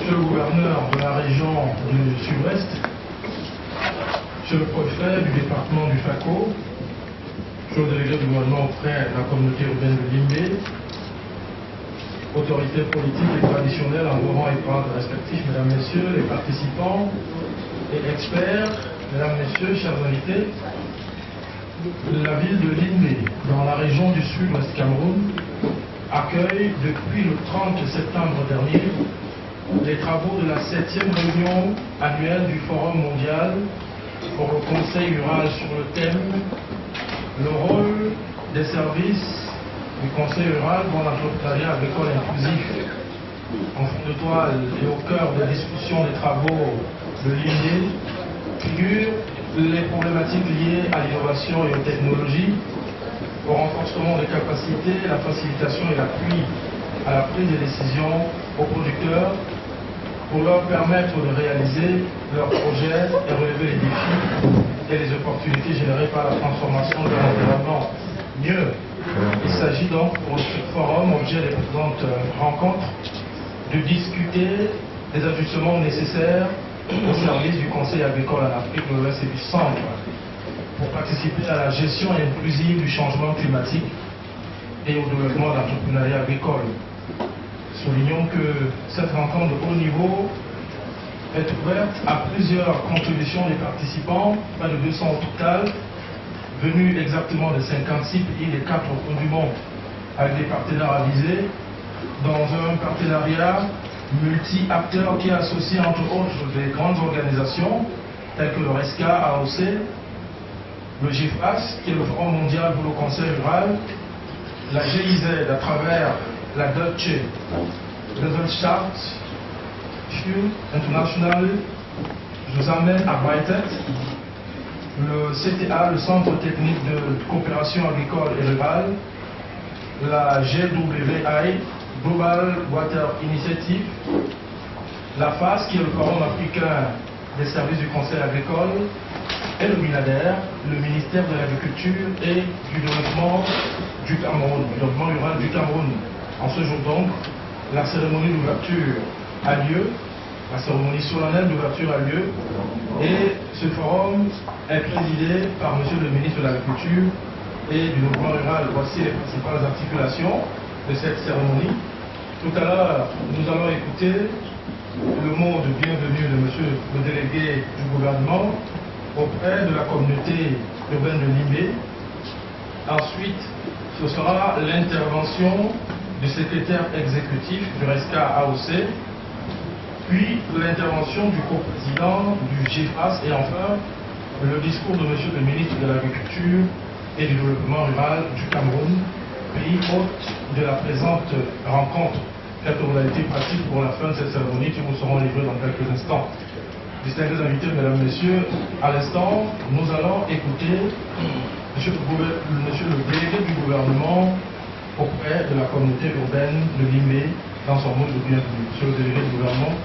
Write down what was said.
Monsieur le gouverneur de la région du Sud-Ouest, Monsieur le préfet du département du FACO, Monsieur le délégué du gouvernement auprès de la communauté urbaine de Limbé, autorités politiques et traditionnelles en vos rangs et grades respectifs, mesdames, messieurs, les participants et experts, mesdames, messieurs, chers invités, la ville de Limbé, dans la région du Sud-Ouest Cameroun, accueille depuis le 30 septembre dernier les travaux de la 7e réunion annuelle du Forum mondial pour le Conseil rural sur le thème « Le rôle des services du Conseil rural dans l'entrepreneuriat agricole inclusif ». En fond de toile et au cœur des discussions des travaux de l'INE figurent les problématiques liées à l'innovation et aux technologies, au renforcement des capacités, la facilitation et l'appui à la prise de décision aux producteurs pour leur permettre de réaliser leurs projets et relever les défis et les opportunités générées par la transformation de l'environnement. Mieux, il s'agit donc pour ce forum, objet des présentes rencontres, de discuter des ajustements nécessaires au service du Conseil agricole en Afrique de l'Ouest et du Centre pour participer à la gestion inclusive du changement climatique et au développement de l'entrepreneuriat agricole. Soulignons que cette rencontre de haut niveau est ouverte à plusieurs contributions des participants, près de 200 au total, venus exactement de 56 pays des 4 coins du monde, avec des partenaires avisés, dans un partenariat multi-acteurs qui associe entre autres des grandes organisations telles que le RESCA, AOC, le GIFAS, qui est le Forum mondial pour le Conseil rural, la GIZ à travers la Deutsche Gesellschaft für internationale Zusammenarbeit, le CTA, le Centre technique de coopération agricole et rurale, la GWI, Global Water Initiative, la FAS, qui est le Forum africain des services du Conseil agricole, et le MINADER, le ministère de l'Agriculture et du Développement du Cameroun, du développement rural du Cameroun. En ce jour donc, la cérémonie d'ouverture a lieu, la cérémonie solennelle d'ouverture a lieu, et ce forum est présidé par Monsieur le ministre de l'Agriculture et du Développement rural. Voici les principales articulations de cette cérémonie. Tout à l'heure, nous allons écouter le mot de bienvenue de Monsieur le délégué du gouvernement auprès de la communauté urbaine de Limbé. Ensuite, ce sera l'intervention du secrétaire exécutif du RESCA AOC, puis l'intervention du coprésident du GIFAS et enfin le discours de Monsieur le ministre de l'Agriculture et du Développement rural du Cameroun, pays hôte de la présente rencontre. Quelques modalités pratiques pour la fin de cette cérémonie qui vous seront livrées dans quelques instants. Distingués invités, mesdames, messieurs, à l'instant, nous allons écouter monsieur le délégué du gouvernement auprès de la communauté urbaine de Limbé dans son mot de bienvenue. Monsieur le délégué du gouvernement.